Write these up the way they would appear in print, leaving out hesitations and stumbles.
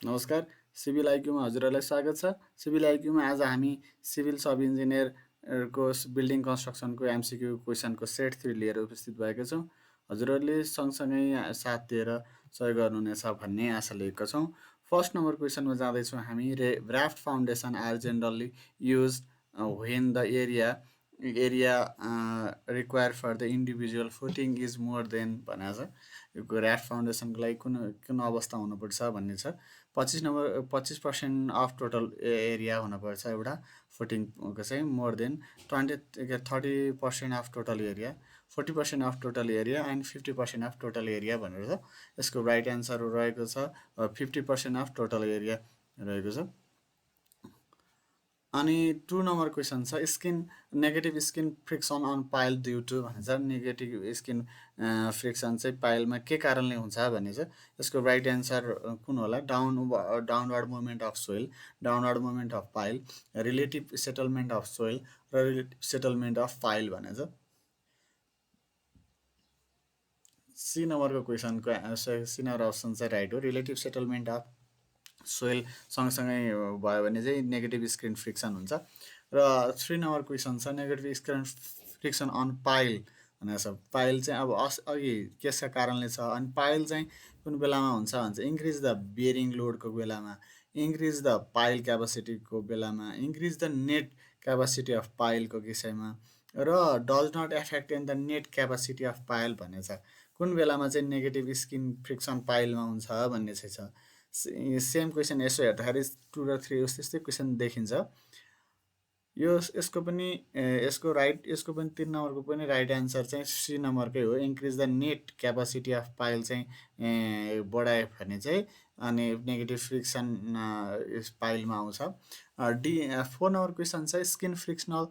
नमस्कार, सिभिल आइक्यूमा हजुरहरूलाई स्वागत छ। सिभिल आइक्यूमा आज हामी सिभिल सब इन्जिनियरको बिल्डिङ कन्स्ट्रक्सनको एमसिक्यू क्वेसनको सेट 3 लिएर उपस्थित भएका छौँ। हजुरहरूले सँगसँगै साथ दिएर सहयोग गर्नुहुनेछ भन्ने आशा लिएका छौँ। फर्स्ट नम्बर क्वेसनमा जाँदैछौँ हामी। Raft foundation are generally use when the area required for the individual footing is more than भनेको छ। यो राफ्ट फाउन्डेसनको लागि कुन कुन अवस्था हुनुपर्छ भन्ने छ। 25% अफ टोटल एरिया हुनुपर्छ एउटा फुटिङको चाहिँ, more than 30% of total area, 40% of total area and 50% of total area भनेर छ। यसको राइट एन्सर रहेको छ 50% अफ टोटल एरिया रहेको छ। अनि 2 नम्बर क्वेसन छ, negative skin friction on pile due to भनेको छ। नेगेटिभ स्किन फ्रिक्सन चाहिँ पाइलमा के कारणले हुन्छ भन्ने छ। यसको राइट एन्सर कुन होला? Downward movement of soil, downward movement of pile, relative settlement of soil र रिलेटिभ सेटलमेन्ट अफ पाइल भनेको छ। सी नम्बरको क्वेसनको सी नम्बर अप्सन चाहिँ राइट हो। रिलेटिभ सेटलमेन्ट अफ सोइल सँगसँगै भयो भने चाहिँ नेगेटिभ स्क्रिन फ्रिक्सन हुन्छ। र 3 नम्बर क्वेसन छ, negative screen friction on pile भनेको छ। पाइल चाहिँ अब अघि केसका कारणले छ, अनि पाइल चाहिँ कुन बेलामा हुन्छ भन्छ इन्क्रिज द बियरिङ लोडको बेलामा, इन्क्रिज द पाइल क्यापासिटीको बेलामा, increase the net capacity of पाइलको विषयमा, र does not affect in the net capacity of pile भन्ने छ। कुन बेलामा चाहिँ नेगेटिभ स्किन फ्रिक्सन पाइलमा हुन्छ भन्ने चाहिँ छ। सेम क्वेसन यसो हेर्दाखेरि 2 र 3 त्यस्तै क्वेसन देखिन्छ। यसको पनि 3 नम्बरको पनि राइट एन्सर चाहिँ सी नम्बरकै हो। Increase the net capacity of pile चाहिँ बढायो भने चाहिँ अनि नेगेटिभ फ्रिक्सन पाइलमा आउँछ। 4 नम्बर क्वेसन चाहिँ skin frictional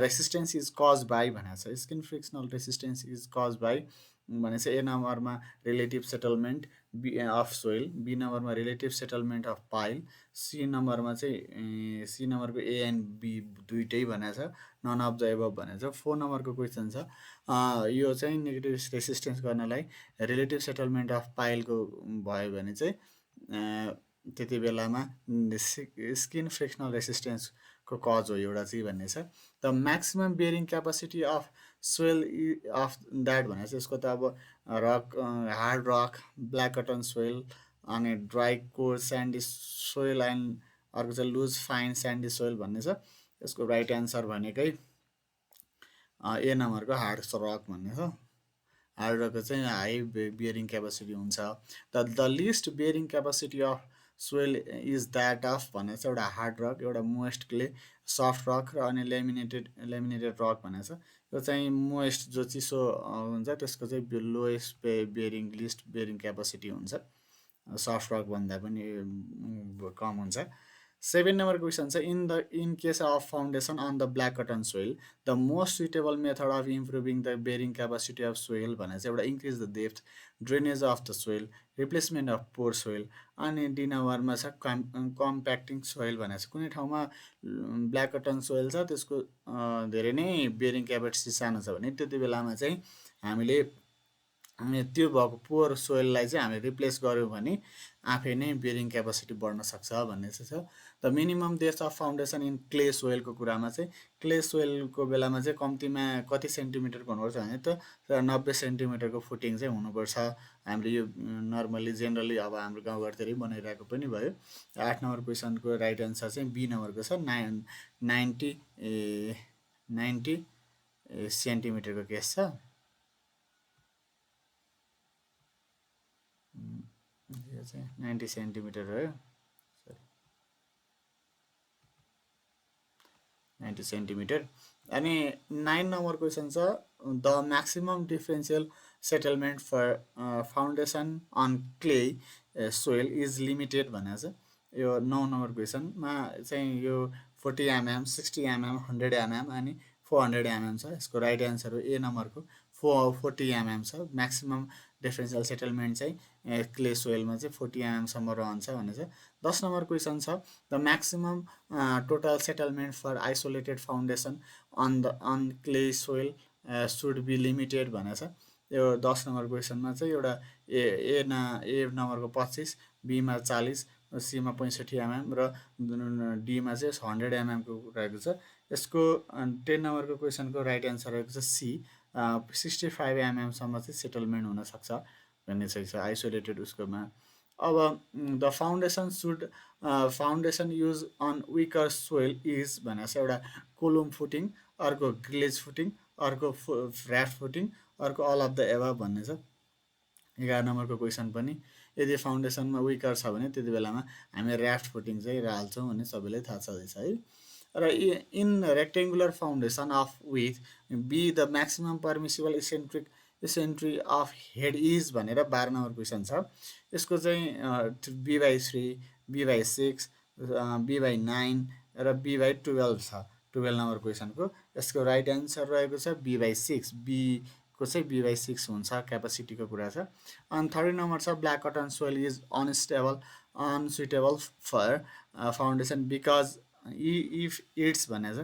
resistance is caused by भनेको छ। Skin frictional resistance is caused by भनेपछि ए नम्बरमा relative settlement of soil, B नम्बरमा relative settlement of pile, C नम्बरमा चाहिँ सी नम्बरको ए एन्ड बी दुइटै भनेको छ, नन अफ द एबभ भनेको छ। 4 नम्बरको क्वेसन छ, यो चाहिँ नेगेटिभ रेसिस्टेन्स गर्नलाई रिलेटिभ सेटलमेन्ट अफ पाइलको भयो भने चाहिँ त्यति बेलामा स्किन फ्रिक्सनल रेसिस्टेन्सको कज हो एउटा चाहिँ भन्ने छ। The maximum bearing capacity of soil of that भनेको चाहिँ यसको त अब rock, hard rock, black cotton soil, अनि dry core sandy soil and अर्को चाहिँ लुज फाइन स्यान्डी सोइल भन्ने छ। यसको राइट एन्सर भनेकै ए नम्बरको हार्ड रक भन्ने छ। हार्ड रकको चाहिँ हाई बियरिङ क्यापासिटी हुन्छ। The list bearing capacity of soil is that of भनेको छ एउटा हार्ड रक, एउटा मोइस्ट क्ले, सफ्ट रक र अनि लेमिनेटेड रक भनेको छ। यो चाहिँ मोइस्ट जो चिसो हुन्छ त्यसको चाहिँ lowest bearing least bearing capacity हुन्छ, सफ्ट रक भन्दा पनि कम हुन्छ। 7 नम्बर क्वेसन छ, in case of foundation on the black cotton soil the most suitable method of improving the bearing capacity of soil भनेर चाहिँ एउटा increase the depth, drainage of the soil, replacement of poor soil, अनि D नम्बरमा छ कम्प्याक्टिङ soil भनेको छ। कुनै ठाउँमा ब्ल्याक कटन सोइल छ, त्यसको धेरै नै बेरिङ क्यापासिटी सानो छ भने त्यति बेलामा चाहिँ हामीले त्यो भएको पोर सोइललाई चाहिँ हामीले रिप्लेस गऱ्यौँ भने आफै नै बेरिङ क्यापासिटी बढ्न सक्छ भन्ने चाहिँ छ। The minimum depth of foundation in clay सोइलको कुरामा चाहिँ क्ले सोइलको बेलामा चाहिँ कम्तीमा कति सेन्टिमिटरको हुनुपर्छ भने त 90 सेन्टिमिटरको फुटिङ चाहिँ हुनुपर्छ। हामीले यो नर्मल्ली जेनरली अब हाम्रो गाउँघरतिरै बनाइरहेको पनि भयो। 8 नम्बर क्वेसनको राइट एन्सर चाहिँ बी नम्बरको छ, 90 सेन्टिमिटरको केस छ। यो चाहिँ 90 सेन्टिमिटर रह्यो, 90 सेन्टिमिटर। अनि 9 नम्बर क्वेसन छ, the maximum differential settlement for foundation on clay soil is limited भनेको छ। यो 9 नम्बर क्वेसनमा चाहिँ यो 40 mm, 60 mm, 100 mm अनि 400 mm छ। यसको राइट एन्सर हो ए नम्बरको 40 mm छ। म्याक्सिमम डिफरेन्सियल सेटलमेन्ट चाहिँ क्ले सोइलमा चाहिँ 40 mm सम्म रहन्छ भनेको छ। 10 नम्बर क्वेसन छ, the maximum total settlement for isolated foundation on clay soil should be limited भनेको छ। यो 10 नम्बर क्वेसनमा चाहिँ एउटा ए नम्बरको 25, बीमा 40 सीमा 65 mm र डीमा चाहिँ 100 mm को रहेको छ। यसको 10 नम्बरको क्वेसनको राइट एन्सर रहेको छ सी, 65 mm सम्म चाहिँ सेटलमेन्ट हुनसक्छ भन्ने चाहिँ छ आइसोलेटेड उसकोमा। अब the foundation use on weaker soil is भनेर छ एउटा कोलुम फुटिङ, अर्को ग्लेज फुटिङ, अर्को ऱ्याफ्ट फुटिङ, अर्को अल अफ द एभब भन्ने छ। 11 नम्बरको क्वेसन पनि यदि फाउन्डेसनमा विकर छ भने त्यति बेलामा हामी ऱ्याफ्ट फुटिङ चाहिँ हाल्छौँ भन्ने सबैलाई थाहा छँदैछ है। र in rectangular foundation of with B the maximum permissible eccentricity of head is भनेर 12 नम्बर क्वेसन छ। यसको चाहिँ B/3, B/6, B/9 र B/12 छ 12 नम्बर क्वेसनको। यसको राइट एन्सर रहेको छ B/6, बी को चाहिँ B/6 हुन्छ क्यापासिटीको कुरा छ। अनि 30 नम्बर छ black cotton soil is unsuitable for foundation because if it's भनेको छ,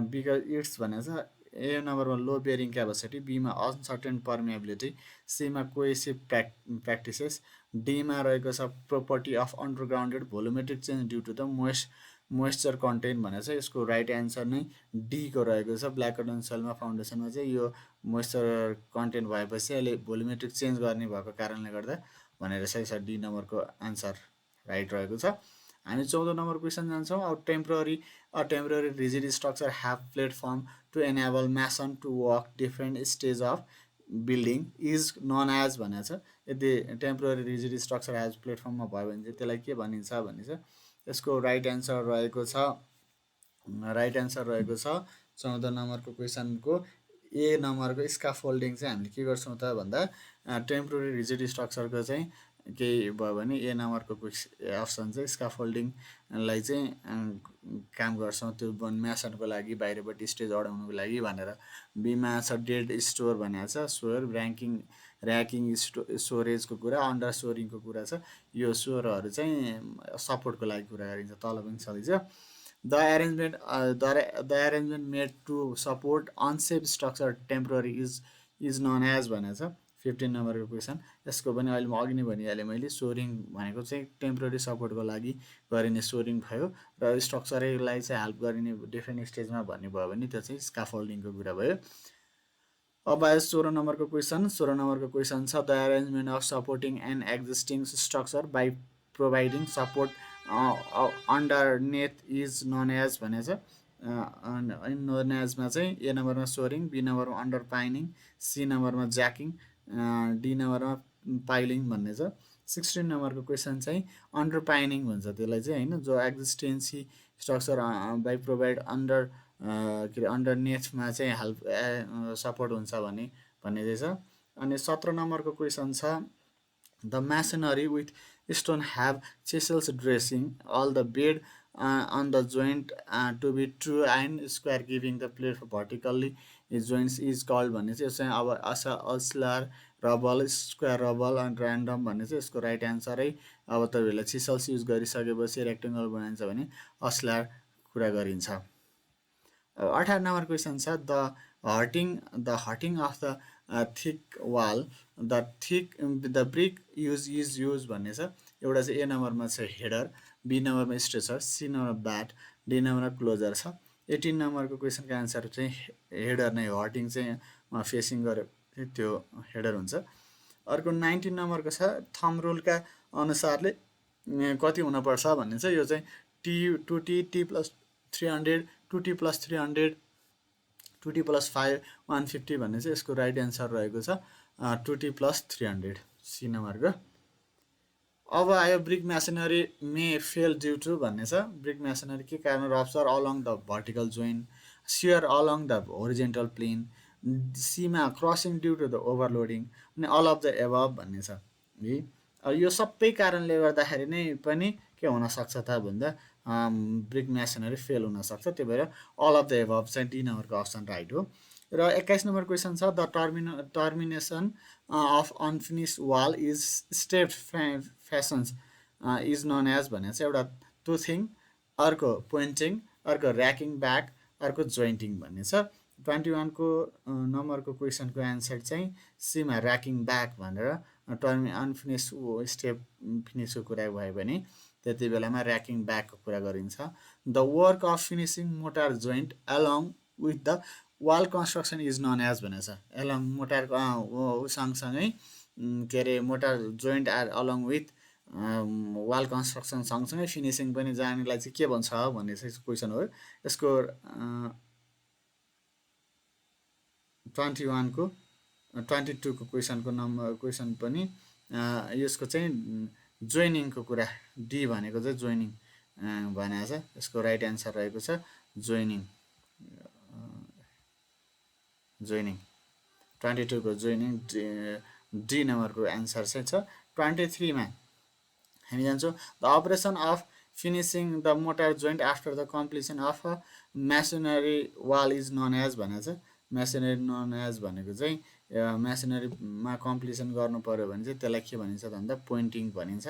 बिकज इट्स भनेको छ। ए नम्बरमा लो बेरिङ क्यापासिटी, बीमा अनसर्टेन पर्मिएबिलिटी, सीमा कोएसिभ प्र्याक्टिसेस, डीमा रहेको छ property of undergrounded volumetric change due to the moisture content भनेर चाहिँ यसको राइट एन्सर नै डीको रहेको छ। ब्ल्याक कटन सोइलमा फाउन्डेसनमा चाहिँ यो मोइस्चर कन्टेन्ट भएपछि अहिले भोलोमेट्रिक चेन्ज गर्ने भएको कारणले गर्दा भनेर चाहिँ डी नम्बरको एन्सर राइट रहेको छ। हामी 14 नम्बर क्वेसन जान्छौँ। अब temporary rigid structure have platform to enable mason to work different stage of building is known as भनेको छ। यदि टेम्पोररी रिजिड स्ट्रक्चर एज प्लेटफर्ममा भयो भने चाहिँ त्यसलाई के भनिन्छ भने चाहिँ यसको राइट एन्सर रहेको छ 14 नम्बरको क्वेसनको ए नम्बरको स्काफोल्डिङ चाहिँ हामीले के गर्छौँ त भन्दा टेम्पोररी रिजिड स्ट्रक्चरको चाहिँ केही भयो भने ए नम्बरको अप्सन चाहिँ स्काफोल्डिङलाई चाहिँ काम गर्छौँ त्यो म्यासनको लागि बाहिरपट्टि स्टेज अडाउनुको लागि भनेर। बीमा छ डेड स्टोर भनेको छ, स्टोर ऱ्याकिङ स्टोरेजको कुरा, अन्डर स्टोरिङको कुरा छ। यो स्टोरहरू चाहिँ सपोर्टको लागि कुरा गरिन्छ, तल पनि छँदैछ। The arrangement made to support unsafe structure temporary is known as भनेको छ 15 नम्बरको क्वेसन। यसको पनि अहिले म अघि नै भनिहालेँ मैले, सोरिङ भनेको चाहिँ टेम्पोररी सपोर्टको लागि गरिने सोरिङ भयो र स्ट्रक्चरलाई चाहिँ हेल्प गरिने डिफ्रेन्ट स्टेजमा भन्ने भयो भने त्यो चाहिँ स्काफोल्डिङको कुरा भयो। अब आयो 16 नम्बरको क्वेसन। 16 नम्बरको क्वेसन छ the arrangement of supporting an existing structure by providing support underneath is known as भनेको छ। नन एजमा चाहिँ ए नम्बरमा सोरिङ, बी नम्बरमा अन्डर पाइनिङ, सी नम्बरमा ज्याकिङ, डी नम्बरमा पाइलिङ भन्ने छ। 16 नम्बरको क्वेसन चाहिँ अन्डर पाइनिङ भन्छ त्यसलाई चाहिँ होइन, जो एक्जिस्टेन्सी स्ट्रक्चर बाई प्रोभाइड के अरे अन्डरनेथमा चाहिँ हेल्प सपोर्ट हुन्छ भन्ने चाहिँ छ। अनि 17 नम्बरको क्वेसन छ the masonry with stone have chisels dressing all the bed on the joint to be true and square giving the plate vertically joints is called भन्ने चाहिँ यसमा अब अस्लार रबल, स्क्वायर रबल अनि ऱ्यान्डम भन्ने चाहिँ यसको राइट एन्सरै। अब तपाईँहरूलाई चिसल्स युज गरिसकेपछि रेक्टेङ्गल बनाइन्छ भने अस्लार कुरा गरिन्छ। 18 नम्बर क्वेसन छ the hearting of the thick wall the brick use भन्ने छ। एउटा चाहिँ ए नम्बरमा छ हेडर, बी नम्बरमा स्ट्रेचर, सी नम्बरमा ब्याट, डी नम्बरमा क्लोजर छ। 18 नम्बरको क्वेसनको एन्सर चाहिँ हेडर नै हो, हटिङ चाहिँ फेसिङ गरेर त्यो हेडर हुन्छ। अर्को 19 नम्बरको छ थम रुलका अनुसारले कति हुनपर्छ भन्ने छ। यो चाहिँ T2T T+300 2T + 300 2T + 5 150 भन्ने चाहिँ यसको राइट एन्सर रहेको छ 2T + 300 सी नम्बरको। अब आयो brick masonry may fail due to भन्ने छ। ब्रिक म्यासनरी के कारण rupture along the vertical joint, shear along the horizontal plane, सीमा crushing due to the overloading अनि अल अफ द एबभ भन्ने छ है। यो सबै कारणले गर्दाखेरि नै पनि के हुनसक्छ त भन्दा ब्रिक म्यासनरी फेल हुनसक्छ, त्यही भएर अल अफ द एबभ चाहिँ डी नम्बरको अप्सन राइट हो। र 21 नम्बर क्वेसन छ the termination of unfinished wall is stepped fashions is known as भनेर चाहिँ एउटा टुथिङ, अर्को पोइन्टिङ, अर्को ऱ्याकिङ ब्याक, अर्को जोइन्टिङ भन्ने छ। 21 को नम्बरको क्वेसनको एन्सर चाहिँ सीमा ऱ्याकिङ ब्याक भनेर टर्म अनफिनिस स्टेप फिनिसको कुरा भयो भने त्यति बेलामा ऱ्याकिङ ब्याकको कुरा गरिन्छ। The work of finishing mortar joint along with the wall construction is known as भनेको छ। एलोङ मोटारको सँगसँगै के अरे mortar joint are along with wall construction सँगसँगै फिनिसिङ पनि जानेलाई चाहिँ के भन्छ भन्ने चाहिँ क्वेसन हो। यसको 21को 22को क्वेसन पनि यसको चाहिँ जोइनिङको कुरा डी भनेको चाहिँ जोइनिङ भनेको छ। यसको राइट एन्सर रहेको छ जोइनिङ। 22को जोइनिङ डी नम्बरको एन्सर चाहिँ छ। 23मा हामी जान्छौँ the operation of finishing the mortar joint after the completion of a masonry wall is known as भनेको छ। मेसनरी नन एज भनेको चाहिँ मेसनरीमा कम्प्लिसन गर्नु पऱ्यो भने चाहिँ त्यसलाई के भनिन्छ भन्दा पोइन्टिङ भनिन्छ।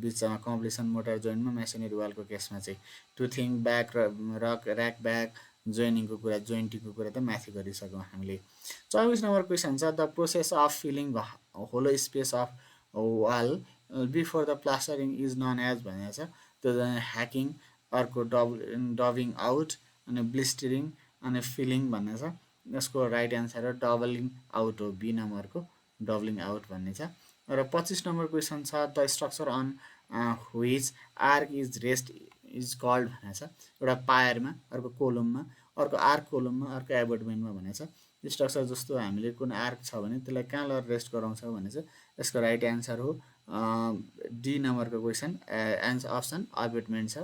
बिचमा कम्प्लिसन मोटर जोइन्टमा मेसनरी वालको केसमा चाहिँ टु थिङ ब्याक र ऱ्याक ब्याक जोइनिङको कुरा जोइन्टिङको कुरा त माथि गरिसक्यौँ हामीले। 24 नम्बर क्वेसन छ the process of filling hollow space of wall before the plastering is known as भनेको छ। त्यो ह्याकिङ, अर्को डबिङ आउट, अनि ब्लिस्टरिङ, अनि फिलिङ भन्ने छ। यसको राइट एन्सर हो डबलिङ आउट हो, बी नम्बरको डबलिङ आउट भन्ने छ। र 25 नम्बर क्वेसन छ the structure on which arch is rest is called भनेको छ। एउटा पायरमा, अर्को कोलममा, अर्को आर्क कोलममा, अर्को एबोटमेन्टमा भनेको छ। स्ट्रक्चर जस्तो हामीले कुन आर्क छ भने त्यसलाई कहाँ लगेर रेस्ट गराउँछ भने चाहिँ यसको राइट एन्सर हो डी नम्बरको क्वेसन एन्सर अप्सन एबोटमेन्ट छ।